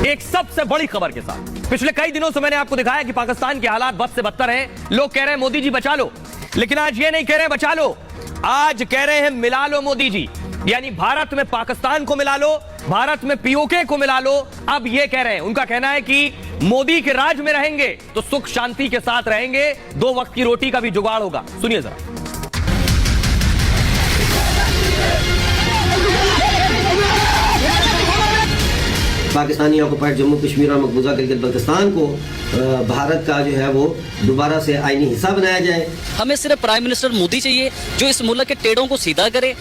एक सबसे बड़ी खबर के साथ। पिछले कई दिनों से मैंने आपको दिखाया कि पाकिस्तान के हालात बद से बदतर हैं। लोग कह रहे हैं मोदी जी बचा लो, लेकिन आज ये नहीं कह रहे हैं बचा लो, आज कह रहे हैं मिला लो मोदी जी। यानी भारत में पाकिस्तान को मिला लो, भारत में पीओके को मिला लो। अब ये कह रहे हैं, उनका कहना है कि मोदी के राज में रहेंगे तो सुख शांति के साथ रहेंगे, 2 वक्त की रोटी का भी जुगाड़ होगा। सुनिए जरा। पाकिस्तानी ऑक्युपाइड जम्मू कश्मीर और मकबूजा गिलगित बल्तिस्तान को भारत का जो है वो दोबारा से आईनी हिस्सा बनाया जाए। हमें सिर्फ प्राइम मिनिस्टर मोदी चाहिए जो इस मुल्क के टेढ़ों को सीधा करे।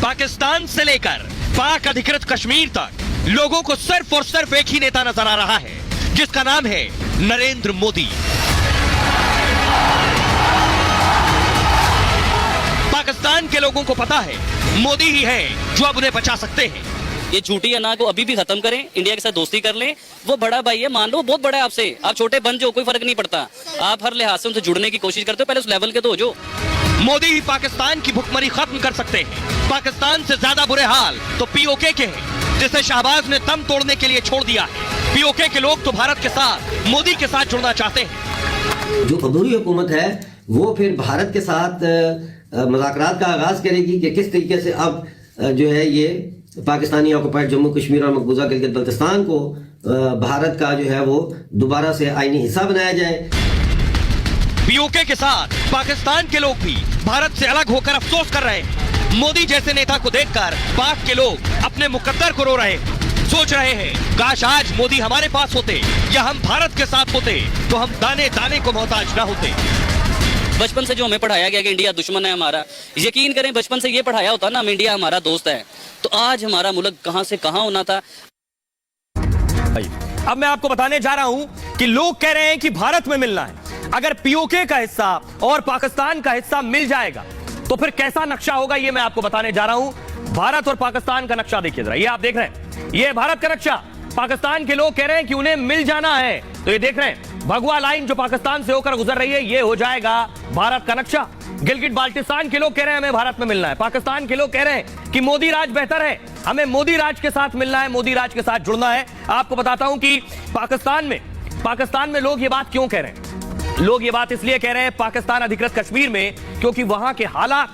पाकिस्तान से लेकर पाक अधिकृत कश्मीर तक लोगों को सिर्फ और सिर्फ एक ही नेता नजर आ रहा है, जिसका नाम है नरेंद्र मोदी। पाकिस्तान के लोगों को पता है मोदी ही है जो अब उन्हें बचा सकते हैं। ये झूठी अना को अभी भी खत्म करें, इंडिया के साथ दोस्ती कर लें। वो बड़ा भाई है, मान लो बहुत बड़ा है आपसे, आप छोटे बन जाओ, कोई फर्क नहीं पड़ता। आप हर लिहाज से उनसे जुड़ने की कोशिश करते हो, पहले उस लेवल के तो हो जो। मोदी ही पाकिस्तान की भुखमरी खत्म कर सकते हैं। पाकिस्तान से ज्यादा बुरे हाल तो पीओके के हैं, जिसे शहबाज ने दम तोड़ने के लिए छोड़ दिया है। पीओके के लोग तो भारत के साथ, मोदी के साथ जुड़ना चाहते हैं। जो अबूरी हुकूमत है वो फिर भारत के साथ मुज़ाकरात का आगाज करेगी कि किस तरीके से अब जो है ये पाकिस्तानी ऑक्युपाइड जम्मू कश्मीर और मकबूजा गिलगित बल्तिस्तान को भारत का जो है वो दोबारा से आईनी हिस्सा बनाया जाए। पीओके के साथ पाकिस्तान के लोग भी भारत से अलग होकर अफसोस कर रहे हैं। मोदी जैसे नेता को देखकर पाक के लोग अपने मुकद्दर को रो रहे हैं, सोच रहे हैं काश आज मोदी हमारे पास होते या हम भारत के साथ होते तो हम दाने दाने को मोहताज ना होते। बचपन से जो हमें पढ़ाया गया कि इंडिया दुश्मन है हमारा, यकीन करें बचपन से ये पढ़ाया होता ना हम इंडिया हमारा दोस्त है, तो आज हमारा मुल्क कहां से कहां होना था। अब मैं आपको बताने जा रहा हूं कि लोग कह रहे हैं कि भारत में मिलना है। अगर पीओके का हिस्सा और पाकिस्तान का हिस्सा मिल जाएगा तो फिर कैसा नक्शा होगा, ये मैं आपको बताने जा रहा हूं। भारत और पाकिस्तान का नक्शा देखिए जरा, ये आप देख रहे हैं, ये भारत का नक्शा। पाकिस्तान के लोग कह रहे हैं कि उन्हें मिल जाना है, तो ये देख रहे हैं भगवा लाइन जो पाकिस्तान से होकर गुजर रही है, ये हो जाएगा भारत का नक्शा। गिलगित बाल्टिस्तान के लोग कह रहे हैं हमें भारत में मिलना है, पाकिस्तान के लोग कह रहे हैं कि मोदी राज बेहतर है, हमें मोदी राज के साथ मिलना है, मोदी राज के साथ जुड़ना है। आपको बताता हूं कि पाकिस्तान में लोग ये बात क्यों कह रहे हैं। लोग ये बात इसलिए कह रहे हैं पाकिस्तान अधिकृत कश्मीर में, क्योंकि वहां के हालात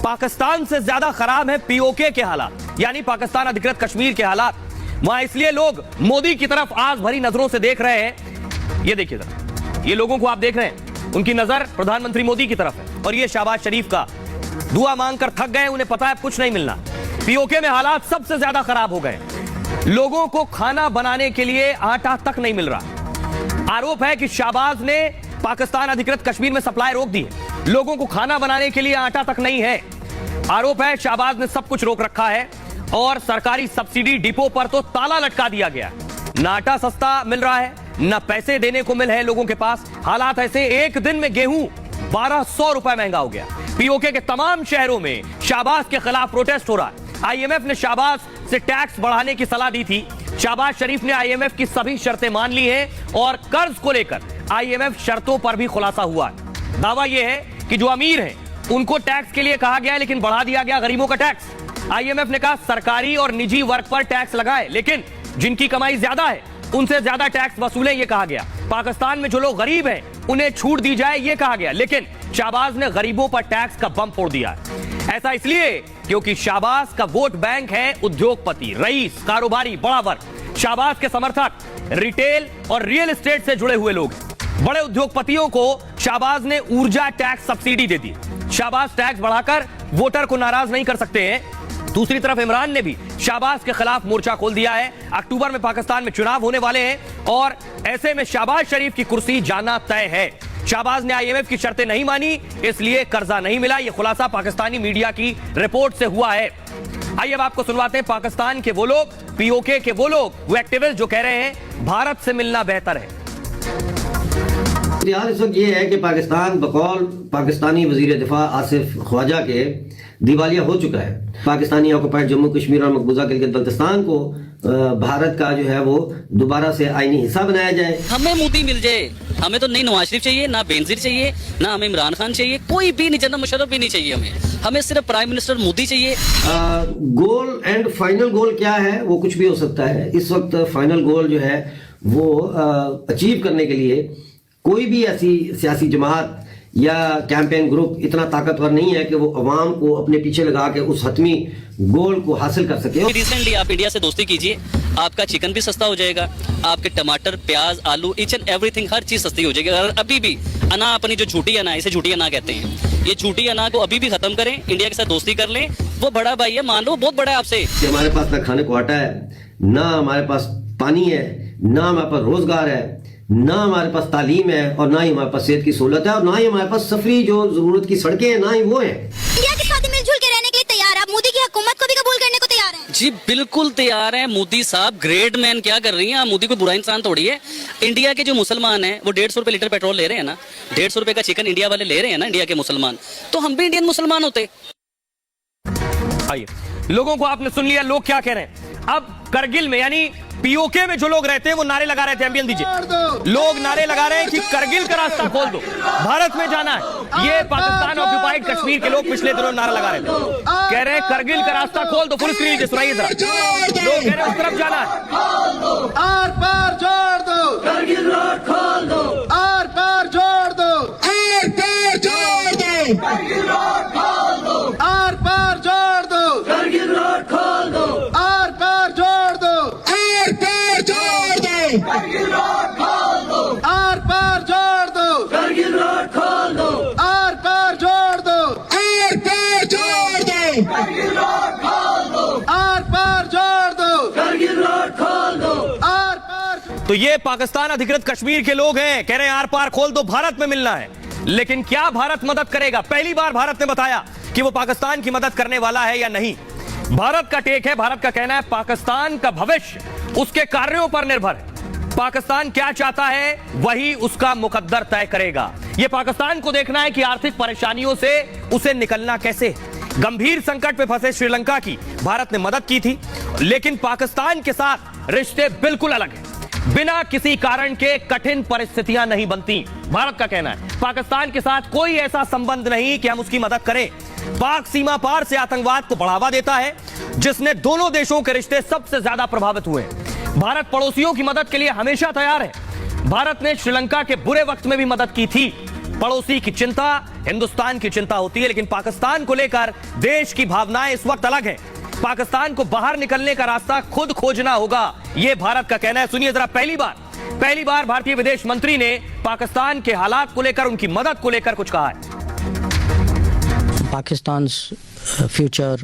पाकिस्तान से ज्यादा खराब है पीओके के हालात, यानी पाकिस्तान अधिकृत कश्मीर के हालात। वहां इसलिए लोग मोदी की तरफ आस भरी नजरों से देख रहे हैं। ये देखिए जरा, ये लोगों को आप देख रहे हैं, उनकी नजर प्रधानमंत्री मोदी की तरफ है, और ये शहबाज शरीफ का दुआ मांगकर थक गए, उन्हें पता है कुछ नहीं मिलना। पीओके में हालात सबसे ज्यादा खराब हो गए, लोगों को खाना बनाने के लिए आटा तक नहीं मिल रहा। आरोप है कि शहबाज ने पाकिस्तान अधिकृत कश्मीर में सप्लाई रोक दी है, लोगों को खाना बनाने के लिए आटा तक नहीं है। आरोप है शहबाज ने सब कुछ रोक रखा है और सरकारी सब्सिडी डिपो पर तो ताला लटका दिया गया। ना आटा सस्ता मिल रहा है, ना पैसे देने को मिल है लोगों के पास। हालात ऐसे, एक दिन में गेहूं 1200 रुपए महंगा हो गया। पीओके के तमाम शहरों में शहबाज के खिलाफ प्रोटेस्ट हो रहा है। आईएमएफ ने शहबाज से टैक्स बढ़ाने की सलाह दी थी। शहबाज शरीफ ने आईएमएफ की सभी शर्तें मान ली हैं और कर्ज को लेकर आईएमएफ शर्तों पर भी खुलासा हुआ है। दावा यह है कि जो अमीर हैं उनको टैक्स के लिए कहा गया है, लेकिन बढ़ा दिया गया गरीबों का टैक्स। आईएमएफ ने कहा सरकारी और निजी वर्ग पर टैक्स लगाए, लेकिन जिनकी कमाई ज्यादा है उनसे ज्यादा टैक्स वसूलें, ये कहा गया। पाकिस्तान में जो लोग गरीब हैं उन्हें छूट दी जाए, ये कहा गया, लेकिन शहबाज ने गरीबों पर टैक्स का बम फोड़ दिया है। ऐसा इसलिए क्योंकि शहबाज का वोट बैंक है उद्योगपति, रईस, कारोबारी, बड़ा वर्ग। शहबाज के समर्थक रिटेल और रियल एस्टेट से जुड़े हुए लोग। बड़े उद्योगपतियों को शहबाज ने ऊर्जा टैक्स सब्सिडी दे दी। शहबाज टैक्स बढ़ाकर वोटर को नाराज नहीं कर सकते हैं। दूसरी तरफ इमरान ने भी शहबाज के खिलाफ मोर्चा खोल दिया है। अक्टूबर में पाकिस्तान में चुनाव होने वाले हैं और ऐसे में शहबाज शरीफ की कुर्सी जाना तय है। शहबाज ने आईएमएफ की शर्तें नहीं मानी, इसलिए कर्जा नहीं मिला। यह खुलासा पाकिस्तानी मीडिया की रिपोर्ट से हुआ है। आइए अब आपको सुनवाते हैं पाकिस्तान के वो लोग, पीओके के वो लोग, वो एक्टिविस्ट जो कह रहे हैं भारत से मिलना बेहतर है। सूरत इस वक्त ये है कि पाकिस्तान बकौल पाकिस्तानी वजीर दिफा आसिफ ख्वाजा के दिवालिया हो चुका है। पाकिस्तानी ऑक्युपाइड जम्मू कश्मीर और मकबूजा गिलगित बल्तिस्तान को भारत का जो है वो दोबारा से आईनी हिस्सा बनाया जाए। हमें मोदी मिल जाए, हमें तो नहीं नवाज शरीफ चाहिए, ना बेनजीर चाहिए, ना हमें इमरान खान चाहिए, कोई भी नहीं, जनरल मुशर्रफ भी नहीं चाहिए, हमें सिर्फ प्राइम मिनिस्टर मोदी चाहिए। गोल एंड फाइनल गोल क्या है वो कुछ भी हो सकता है। इस वक्त फाइनल गोल जो है वो अचीव करने के लिए कोई भी ऐसी सियासी जमात या कैंपेन ग्रुप इतना ताकतवर नहीं है कि वो अवाम को अपने पीछे लगा के उस हतमी गोल को हासिल कर सके। रिसेंटली आप इंडिया से दोस्ती कीजिए, आपका चिकन भी सस्ता हो जाएगा, आपके टमाटर, प्याज, आलू, ईच एंड एवरीथिंग, हर चीज सस्ती हो जाएगी। अगर अभी भी अना अपनी जो झूठी अना, इसे झूठी अना कहते हैं, ये झूठी अना को अभी भी खत्म करें, इंडिया के साथ दोस्ती कर लें। वो बड़ा भाई है, मान लो बहुत बड़ा है आपसे। हमारे पास ना खाने को आटा है, ना हमारे पास पानी है, ना हमारे पास रोजगार है, ना हमारे पास तालीम है, और ना ही हमारे पास सेहत की सहूलत है, और ना ही हमारे पास सफरी जो जरूरत की सड़कें हैं, ना ही वो है। इंडिया के साथ मिलजुल के रहने के लिए तैयार है, आप मोदी की हुकूमत को भी कबूल करने को तैयार हैं? जी बिल्कुल तैयार है। मोदी साहब ग्रेट मैन क्या कर रही हैं, मोदी कोई बुरा इंसान थोड़ी है। इंडिया के जो मुसलमान हैं वो 150 रुपए लीटर पेट्रोल ले रहे हैं ना, 150 रुपए का चिकन इंडिया वाले ले रहे हैं ना, इंडिया के मुसलमान, तो हम भी इंडियन मुसलमान होते। आइए, लोगों को आपने सुन लिया, लोग क्या कह रहे हैं। अब करगिल में यानी पीओके में जो लोग रहते हैं वो नारे लगा रहे थे, एम्बियन दीजिए। लोग नारे लगा रहे हैं कि करगिल का रास्ता खोल दो, भारत में जाना है। ये पाकिस्तान ऑक्युपाइड कश्मीर के लोग पिछले दिनों नारा लगा रहे थे, कह रहे हैं करगिल का रास्ता खोल दो। फुल स्क्रीन सुनाइए जरा, लोग कह रहे हैं उस तरफ जाना है। आर पार जोड़ दो, करगिल रोड खोल दो, आर पार जोड़ दो, आर पार जोड़ दो, करगिल रोड खोल दो, आर पार जोड़ दो, करगिल रोड खोल दो, आर पार जोड़ दो, आर पार जोड़ दो, करगिल रोड खोल दो, आर पार जोड़ दो, करगिल रोड खोल दो, आर पार जोड़ दो, आर पार जोड़ दो, करगिल रोड खोल दो, आर पार जोड़ दो, करगिल रोड खोल दो, आर पार। तो ये पाकिस्तान अधिकृत कश्मीर के लोग हैं, कह रहे हैं आर पार खोल दो, भारत में मिलना है। लेकिन क्या भारत मदद करेगा? पहली बार भारत ने बताया कि वो पाकिस्तान की मदद करने वाला है या नहीं। भारत का टेक है, भारत का कहना है पाकिस्तान का भविष्य उसके कार्यों पर निर्भर है। पाकिस्तान क्या चाहता है वही उसका मुकद्दर तय करेगा। यह पाकिस्तान को देखना है कि आर्थिक परेशानियों से उसे निकलना कैसे। गंभीर संकट में फंसे श्रीलंका की भारत ने मदद की थी, लेकिन पाकिस्तान के साथ रिश्ते बिल्कुल अलग हैं। बिना किसी कारण के कठिन परिस्थितियां नहीं बनती। भारत का कहना है पाकिस्तान के साथ कोई ऐसा संबंध नहीं कि हम उसकी मदद करें। पाक सीमा पार से आतंकवाद को बढ़ावा देता है, जिसने दोनों देशों के रिश्ते सबसे ज्यादा प्रभावित हुए। भारत पड़ोसियों की मदद के लिए हमेशा तैयार है। भारत ने श्रीलंका के बुरे वक्त में भी मदद की थी। पड़ोसी की चिंता हिंदुस्तान की चिंता होती है, लेकिन पाकिस्तान को लेकर देश की भावनाएं इस वक्त अलग है। पाकिस्तान को बाहर निकलने का रास्ता खुद खोजना होगा, यह भारत का कहना है। सुनिए जरा, पहली बार भारतीय विदेश मंत्री ने पाकिस्तान के हालात को लेकर, उनकी मदद को लेकर कुछ कहा है। Pakistan's future